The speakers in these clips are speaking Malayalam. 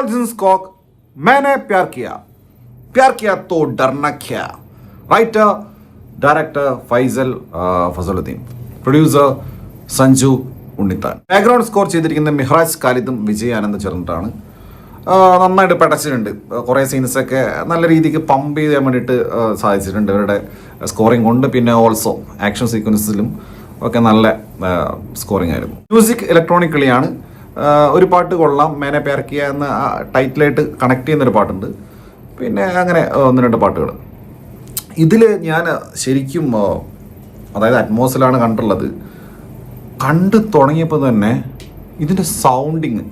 Colson Skok, मैंने प्यार किया तो डरना क्या. Writer, director Faisal Fazluddin, producer Sanju Unnithan. Background score ചെയ്തിരിക്കുന്ന മിഹ്റാജ് ഖാലിദും വിജയ് ആനന്ദ് ചേർന്നിട്ടാണ്. നന്നായിട്ട് പടച്ചിട്ടുണ്ട്. കുറേ സീൻസൊക്കെ നല്ല രീതിക്ക് പമ്പ് ചെയ്യാൻ വേണ്ടിയിട്ട് സാധിച്ചിട്ടുണ്ട് ഇവരുടെ സ്കോറിംഗ് കൊണ്ട്. പിന്നെ ഓൾസോ ആക്ഷൻ സീക്വൻസിലും ഒക്കെ നല്ല സ്കോറിംഗ് ആയിരുന്നു. മ്യൂസിക് ഇലക്ട്രോണിക്കലിയാണ്. ഒരു പാട്ട് കൊള്ളാം, മേനെ പ്യാർ കിയ എന്ന ടൈറ്റിലായിട്ട് കണക്ട് ചെയ്യുന്നൊരു പാട്ടുണ്ട്. പിന്നെ അങ്ങനെ ഒന്ന് രണ്ട് പാട്ടുകൾ. ഇതിൽ ഞാൻ ശരിക്കും അതായത് അറ്റ്മോസിലാണ് കണ്ടുള്ളത്. കണ്ടു തുടങ്ങിയപ്പോൾ തന്നെ ഇതിൻ്റെ സൗണ്ടിങ്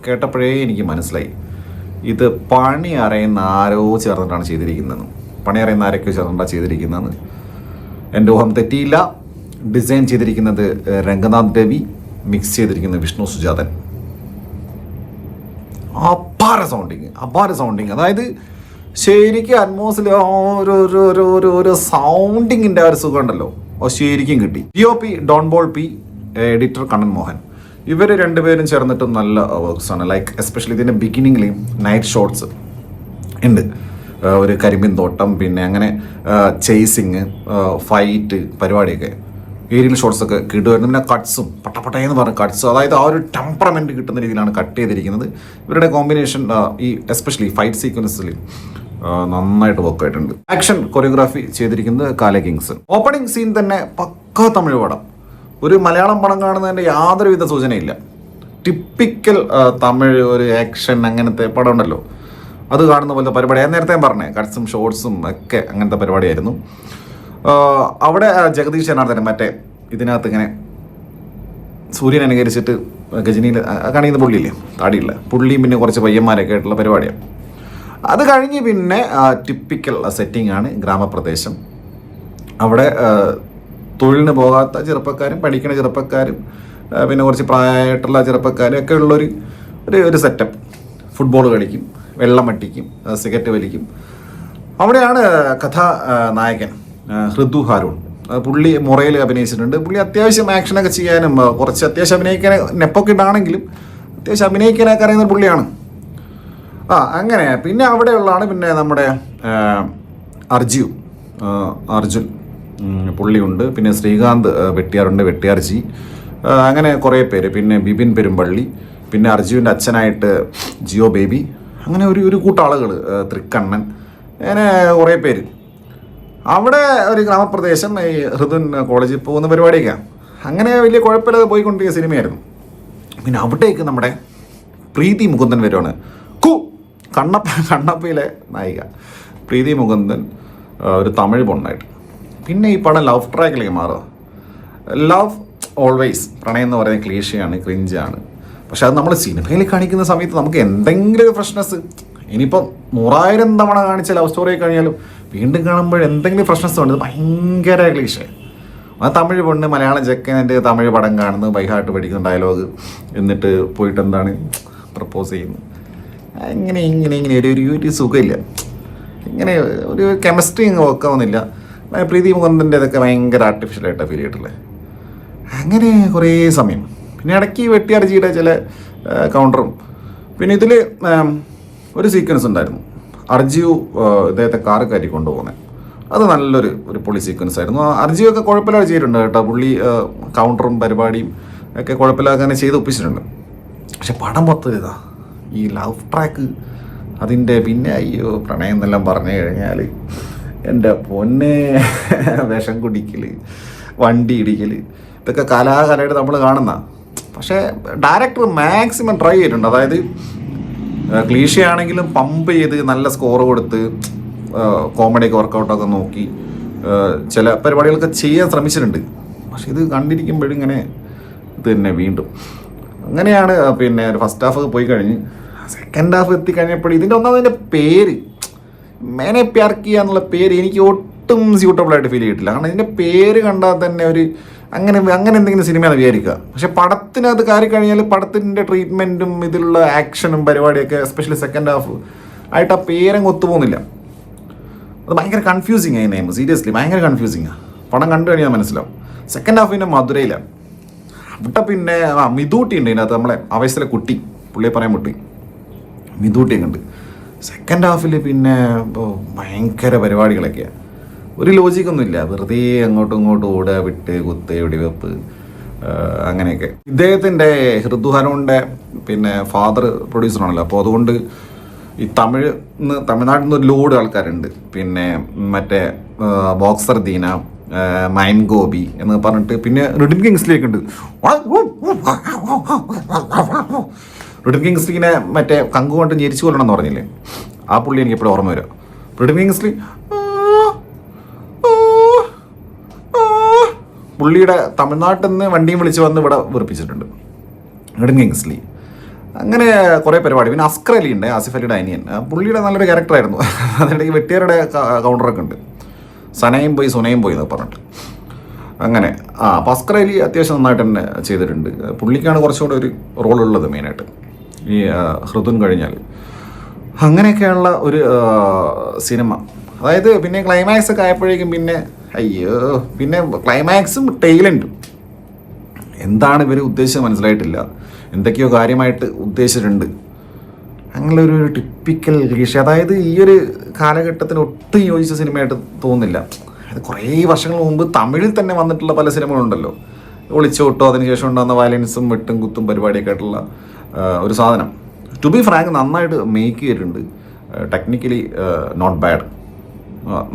കേട്ടപ്പോഴേ എനിക്ക് മനസ്സിലായി ഇത് പണി അറിയുന്ന ആരോ ചേർന്നിട്ടാണ് ചെയ്തിരിക്കുന്നതെന്ന്. പണി അറിയുന്ന ആരൊക്കെ ചേർന്നിട്ടാണ് ചെയ്തിരിക്കുന്നതെന്ന് എൻ്റെ ഊഹം തെറ്റിയില്ല. ഡിസൈൻ ചെയ്തിരിക്കുന്നത് രംഗനാഥ് രവി, മിക്സ് ചെയ്തിരിക്കുന്നത് വിഷ്ണു സുജാതൻ. അപാര സൗണ്ടിങ്. അതായത് ശരിക്കും അറ്റ്മോസിൽ ഒരു സൗണ്ടിങ്ങിൻ്റെ ഒരു സുഖം ഉണ്ടല്ലോ, ശരിക്കും കിട്ടി. DOP Don Paul P, editor Kannan Mohan. ഇവർ രണ്ടുപേരും ചേർന്നിട്ടും നല്ല വർക്ക്സാണ്. ലൈക്ക് എസ്പെഷ്യലി ഇതിൻ്റെ ബിഗിനിങ്ങിൽ നൈറ്റ് ഷോട്ട്സ് ഉണ്ട്. ഒരു കരിമ്പിൻ തോട്ടം, പിന്നെ അങ്ങനെ ചേസിങ്, ഫൈറ്റ് പരിപാടിയൊക്കെ, ഏരിയൽ ഷോട്ട്സൊക്കെ കിട്ടുമായിരുന്നു. പിന്നെ കട്ട്സും പട്ടപ്പട്ടയെന്ന് പറഞ്ഞ കട്ട്സും, അതായത് ആ ഒരു ടെമ്പറമെൻറ്റ് കിട്ടുന്ന രീതിയിലാണ് കട്ട് ചെയ്തിരിക്കുന്നത്. ഇവരുടെ കോമ്പിനേഷൻ ഈ എസ്പെഷ്യലി ഫൈറ്റ് സീക്വൻസിൽ നന്നായിട്ട് വർക്കായിട്ടുണ്ട്. ആക്ഷൻ കൊറിയോഗ്രാഫി ചെയ്തിരിക്കുന്നത് കാലെ കിങ്സ്. ഓപ്പണിംഗ് സീൻ തന്നെ പക്കാ തമിഴ് പടം. ഒരു മലയാളം പടം കാണുന്നതിൻ്റെ യാതൊരുവിധ സൂചനയില്ല. ടിപ്പിക്കൽ തമിഴ് ഒരു ആക്ഷൻ അങ്ങനത്തെ പടം ഉണ്ടല്ലോ, അത് കാണുന്ന പോലത്തെ പരിപാടി. ഞാൻ നേരത്തെ പറഞ്ഞേ കട്ട്സും ഷോർട്സും ഒക്കെ അങ്ങനത്തെ പരിപാടിയായിരുന്നു. അവിടെ ജഗദീഷ് ജനാർദ്ദനൻ മറ്റേ ഇതിനകത്ത് ഇങ്ങനെ സൂര്യൻ അനുകരിച്ചിട്ട് ഗജനിയിൽ കാണിക്കുന്ന പുള്ളിയില്ലേ, താടിയില്ല പുള്ളിയും പിന്നെ കുറച്ച് പയ്യന്മാരൊക്കെ ആയിട്ടുള്ള പരിപാടിയാണ്. അത് കഴിഞ്ഞ് പിന്നെ ടിപ്പിക്കൽ സെറ്റിംഗ് ആണ് ഗ്രാമപ്രദേശം. അവിടെ തൊഴിലിന് പോകാത്ത ചെറുപ്പക്കാരും പഠിക്കുന്ന ചെറുപ്പക്കാരും പിന്നെ കുറച്ച് പ്രായമായിട്ടുള്ള ചെറുപ്പക്കാരും ഒക്കെ ഉള്ളൊരു ഒരു സെറ്റപ്പ്. ഫുട്ബോൾ കളിക്കും, വെള്ളം വട്ടിക്കും, സിഗരറ്റ് വലിക്കും. അവിടെയാണ് കഥാനായകൻ ഹൃദു ഹാരൂൺ. പുള്ളി മുറയിൽ അഭിനയിച്ചിട്ടുണ്ട്. പുള്ളി അത്യാവശ്യം ആക്ഷനൊക്കെ ചെയ്യാനും കുറച്ച് അത്യാവശ്യം അഭിനയിക്കാൻ നെപ്പൊക്കെ ഇടാണെങ്കിലും അത്യാവശ്യം അഭിനയിക്കാനൊക്കെ അറിയുന്ന പുള്ളിയാണ്. അങ്ങനെ പിന്നെ അവിടെയുള്ളതാണ് പിന്നെ നമ്മുടെ അർജുൻ പുള്ളിയുണ്ട്. പിന്നെ ശ്രീകാന്ത് വെട്ടിയാറുണ്ട്, വെട്ടിയാർജി, അങ്ങനെ കുറേ പേര്. പിന്നെ ബിപിൻ പെരുമ്പള്ളി, പിന്നെ അർജുൻ്റെ അച്ഛനായിട്ട് ജിയോ ബേബി, അങ്ങനെ ഒരു കൂട്ടാളുകൾ, തൃക്കണ്ണൻ, അങ്ങനെ കുറേ പേര്. അവിടെ ഒരു ഗ്രാമപ്രദേശം, ഈ ഹൃദുൻ കോളേജിൽ പോകുന്ന പരിപാടിയൊക്കെയാണ്. അങ്ങനെ വലിയ കുഴപ്പമില്ലാതെ പോയിക്കൊണ്ടിരിക്കുന്ന സിനിമയായിരുന്നു. പിന്നെ അവിടേക്ക് നമ്മുടെ പ്രീതി മുകുന്ദൻ വരുവാണ്. കണ്ണപ്പയിലെ നായിക പ്രീതി മുകുന്ദൻ, ഒരു തമിഴ് പൊണ്ണായിട്ട്. പിന്നെ ഈ പടം ലവ് ട്രാക്കിലേക്ക് മാറുക. ലവ് ഓൾവേസ് പ്രണയം എന്ന് പറയുന്ന ക്ലീഷയാണ്, ക്രിഞ്ചാണ്. പക്ഷെ അത് നമ്മൾ സിനിമയിൽ കാണിക്കുന്ന സമയത്ത് നമുക്ക് എന്തെങ്കിലും ഒരു ഫ്രഷ്നെസ്, ഇനിയിപ്പോൾ 100,000 തവണ കാണിച്ച ലവ് സ്റ്റോറി കഴിഞ്ഞാലും വീണ്ടും കാണുമ്പോൾ എന്തെങ്കിലും ഫ്രഷ്നെസ് ഉണ്ട്. ഭയങ്കര ക്ലീഷേ. ആ തമിഴ് പെണ്ണ് മലയാളം ചെക്കൻ്റെ തമിഴ് പടം കാണുന്നു, ബൈഹാർട്ട് പഠിക്കുന്ന ഡയലോഗ്, എന്നിട്ട് പോയിട്ട് എന്താണ് പ്രപ്പോസ് ചെയ്യുന്നു. ഇങ്ങനെ ഒരു സുഖമില്ല. ഇങ്ങനെ ഒരു കെമിസ്ട്രി വർക്കാവുന്നില്ല. പ്രീതി മുകുന്ദൻ്റെ ഇതൊക്കെ ഭയങ്കര ആർട്ടിഫിഷ്യലായിട്ടാണ് ഫീൽ ചെയ്തിട്ടുള്ളത്. അങ്ങനെ കുറേ സമയം. പിന്നെ ഇടയ്ക്ക് വെട്ടിയർജിയുടെ ചില കൗണ്ടറും. പിന്നെ ഇതിൽ ഒരു സീക്വൻസ് ഉണ്ടായിരുന്നു, അർജിയു ഇദ്ദേഹത്തെ കാറ് കയറ്റി കൊണ്ടുപോകുന്നത്. അത് നല്ലൊരു പൊളി സീക്വൻസ് ആയിരുന്നു. അർജിയു ഒക്കെ കുഴപ്പമില്ലാതെ ചെയ്തിട്ടുണ്ട് കേട്ടോ. പുള്ളി കൗണ്ടറും പരിപാടിയും ഒക്കെ കുഴപ്പമില്ലാതെ ചെയ്ത് ഒപ്പിച്ചിട്ടുണ്ട്. പക്ഷെ പടം മൊത്തം ഇതാ ഈ ലവ് ട്രാക്ക്, അതിൻ്റെ പിന്നെ അയ്യോ പ്രണയം എന്നെല്ലാം പറഞ്ഞു കഴിഞ്ഞാൽ എൻ്റെ പൊന്നെ, വിഷം കുടിക്കൽ, വണ്ടി ഇടിക്കൽ, ഇതൊക്കെ കലാകാലമായിട്ട് നമ്മൾ കാണുന്ന. പക്ഷേ ഡയറക്ടർ മാക്സിമം ട്രൈ ചെയ്തിട്ടുണ്ട്. അതായത് ക്ലീഷയാണെങ്കിലും പമ്പ് ചെയ്ത് നല്ല സ്കോർ കൊടുത്ത് കോമഡിയൊക്കെ വർക്കൗട്ടൊക്കെ നോക്കി ചില പരിപാടികളൊക്കെ ചെയ്യാൻ ശ്രമിച്ചിട്ടുണ്ട്. പക്ഷെ ഇത് കണ്ടിരിക്കുമ്പോഴും ഇങ്ങനെ ഇത് തന്നെ വീണ്ടും അങ്ങനെയാണ്. പിന്നെ ഒരു ഫസ്റ്റ് ഹാഫ് പോയി കഴിഞ്ഞ് സെക്കൻഡ് ഹാഫ് എത്തിക്കഴിഞ്ഞപ്പോൾ ഇതിൻ്റെ ഒന്നാമതിൻ്റെ പേര് മേനെ പ്യാർ കിയ എന്നുള്ള പേര് എനിക്ക് ഒട്ടും സ്യൂട്ടബിളായിട്ട് ഫീൽ ചെയ്തിട്ടില്ല. കാരണം ഇതിൻ്റെ പേര് കണ്ടാൽ തന്നെ ഒരു അങ്ങനെ എന്തെങ്കിലും സിനിമയാണ് വിചാരിക്കുക. പക്ഷെ പടത്തിനകത്ത് കയറി കഴിഞ്ഞാൽ പടത്തിൻ്റെ ട്രീറ്റ്മെൻറ്റും ഇതിലുള്ള ആക്ഷനും പരിപാടിയൊക്കെ എസ്പെഷ്യലി സെക്കൻഡ് ഹാഫ് ആയിട്ട് ആ പേരങ്ങ് ഒത്തുപോകുന്നില്ല. അത് ഭയങ്കര കൺഫ്യൂസിങ് ആയി നെയിം. സീരിയസ്ലി ഭയങ്കര കൺഫ്യൂസിങ്ങാണ്. പടം കണ്ടു കഴിഞ്ഞാൽ മനസ്സിലാവും. സെക്കൻഡ് ഹാഫ് പിന്നെ മധുരയിലാണ്. അവിടെ പിന്നെ മിതൂട്ടി ഉണ്ട് ഇതിനകത്ത്, നമ്മളെ ആവേശത്തിലെ കുട്ടി, പുള്ളിയെ പറയാൻ മുട്ടി മിതൂട്ടിയൊക്കെ ഉണ്ട്. സെക്കൻഡ് ഹാഫിൽ പിന്നെ ഭയങ്കര പരിപാടികളൊക്കെയാണ്. ഒരു ലോജിക്കൊന്നുമില്ല, വെറുതെ അങ്ങോട്ടും ഇങ്ങോട്ടും ഓടുക, വിട്ട് കുത്ത് വെടിവെപ്പ് അങ്ങനെയൊക്കെ. ഇദ്ദേഹത്തിൻ്റെ ഹൃദുഹരൂണിൻ്റെ പിന്നെ ഫാദർ പ്രൊഡ്യൂസറാണല്ലോ, അപ്പോൾ അതുകൊണ്ട് ഈ തമിഴ്നാട്ടിൽ നിന്ന് ഒരു ലോഡ് ആൾക്കാരുണ്ട്. പിന്നെ മറ്റേ ബോക്സർ ദീന, മൈം ഗോപി എന്ന് പറഞ്ഞിട്ട്, പിന്നെ റിഡിൻ കിങ്സ്ലിയൊക്കെ ഉണ്ട്. റിഡിൻ കിങ്സ്ലിനെ മറ്റേ കങ്കു കൊണ്ട് ഞെരിച്ചു കൊല്ലണം എന്ന് പറഞ്ഞില്ലേ, ആ പുള്ളി എനിക്ക് എപ്പോഴും ഓർമ്മ വരും. റിഡിൻ കിങ്സ്ലി പുള്ളിയുടെ തമിഴ്നാട്ടിൽ നിന്ന് വണ്ടിയും വിളിച്ച് വന്ന് ഇവിടെ വെറുപ്പിച്ചിട്ടുണ്ട് റിഡിൻ കിങ്സ്ലി. അങ്ങനെ കുറേ പരിപാടി. പിന്നെ അസ്കർ അലി ഉണ്ട്, ആസിഫ് അലിയുടെ അനിയൻ. പുള്ളിയുടെ നല്ലൊരു ക്യാരക്ടറായിരുന്നു. അതിനിടയ്ക്ക് വെട്ടിയാരുടെ കൗണ്ടറൊക്കെ ഉണ്ട്, സനയും പോയി സുനയും പോയി എന്നൊക്കെ പറഞ്ഞിട്ട്. അങ്ങനെ അപ്പോൾ അസ്കർ അലി അത്യാവശ്യം നന്നായിട്ട് തന്നെ ചെയ്തിട്ടുണ്ട്. പുള്ളിക്കാണ് കുറച്ചുകൂടെ ഒരു റോളുള്ളത് മെയിനായിട്ട് ഈ ഹൃദുൻ കഴിഞ്ഞാൽ. അങ്ങനെയൊക്കെയുള്ള ഒരു സിനിമ. അതായത് പിന്നെ ക്ലൈമാക്സ് ഒക്കെ ആയപ്പോഴേക്കും പിന്നെ അയ്യോ, പിന്നെ ക്ലൈമാക്സും ടൈലൻറ്റും എന്താണ് ഇവർ ഉദ്ദേശിച്ചത് മനസ്സിലായിട്ടില്ല. എന്തൊക്കെയോ കാര്യമായിട്ട് ഉദ്ദേശിച്ചിട്ടുണ്ട്. അങ്ങനെ ഒരു ടിപ്പിക്കൽ ക്ലീഷേ. അതായത് ഈ ഒരു കാലഘട്ടത്തിന് ഒട്ടും യോജിച്ച സിനിമയായിട്ട് തോന്നുന്നില്ല. അത് കുറേ വർഷങ്ങൾ മുമ്പ് തമിഴിൽ തന്നെ വന്നിട്ടുള്ള പല സിനിമകളുണ്ടല്ലോ, ഒളിച്ചോട്ടോ അതിനുശേഷം ഉണ്ടാകുന്ന വയലൻസും വെട്ടും കുത്തും പരിപാടിയൊക്കെ ആയിട്ടുള്ള ഒരു സാധനം. ടു ബി ഫ്രാങ്ക് നന്നായിട്ട് മേക്ക് ചെയ്തിട്ടുണ്ട്. ടെക്നിക്കലി നോട്ട് ബാഡ്,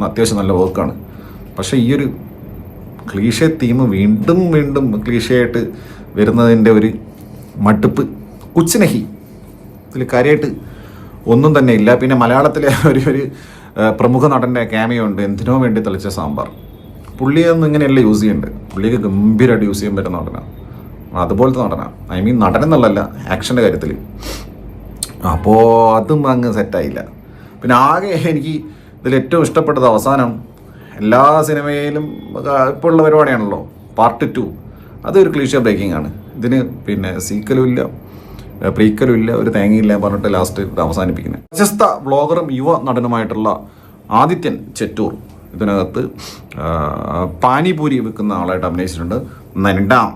അത്യാവശ്യം നല്ല വർക്കാണ്. പക്ഷേ ഈ ഒരു ക്ലീഷേ തീം വീണ്ടും വീണ്ടും ക്ലീഷയായിട്ട് വരുന്നതിൻ്റെ ഒരു മടുപ്പ്, കുച്ചിനഹി ഇതിൽ കാര്യമായിട്ട് ഒന്നും തന്നെ ഇല്ല. പിന്നെ മലയാളത്തിലെ ഒരു പ്രമുഖ നടൻ്റെ ക്യാമിയോ ഉണ്ട്, എന്തിനോ വേണ്ടി തെളിച്ച സാമ്പാർ. പുള്ളിയൊന്നും ഇങ്ങനെയല്ല യൂസ് ചെയ്യുന്നുണ്ട്. പുള്ളിക്ക് ഗംഭീരമായിട്ട് യൂസ് ചെയ്യാൻ പറ്റുന്ന നടനാണ്, അതുപോലത്തെ നടനാണ്. ഐ മീൻ നടനെന്നുള്ളതല്ല, ആക്ഷൻ്റെ കാര്യത്തിൽ. അപ്പോൾ അതും അങ്ങ് സെറ്റായില്ല. പിന്നെ ആകെ എനിക്ക് ഇതിൽ ഏറ്റവും ഇഷ്ടപ്പെട്ടത് അവസാനം, എല്ലാ സിനിമയിലും ഇപ്പോൾ ഉള്ള പരിപാടിയാണല്ലോ പാർട്ട് 2, അതൊരു ക്ലീഷേ ബ്രേക്കിംഗ് ആണ്. ഇതിന് പിന്നെ സീക്വലും ഇല്ല, പ്രീക്വലും ഇല്ല, ഒരു തേങ്ങയില്ല പറഞ്ഞിട്ട് ലാസ്റ്റ് അവസാനിപ്പിക്കുന്നത്. പ്രശസ്ത വ്ളോഗറും യുവ നടനുമായിട്ടുള്ള ആദിത്യൻ ചെറ്റൂർ ഇതിനകത്ത് പാനിപൂരി വിൽക്കുന്ന ആളായിട്ട് അഭിനയിച്ചിട്ടുണ്ട്. നണ്ടാം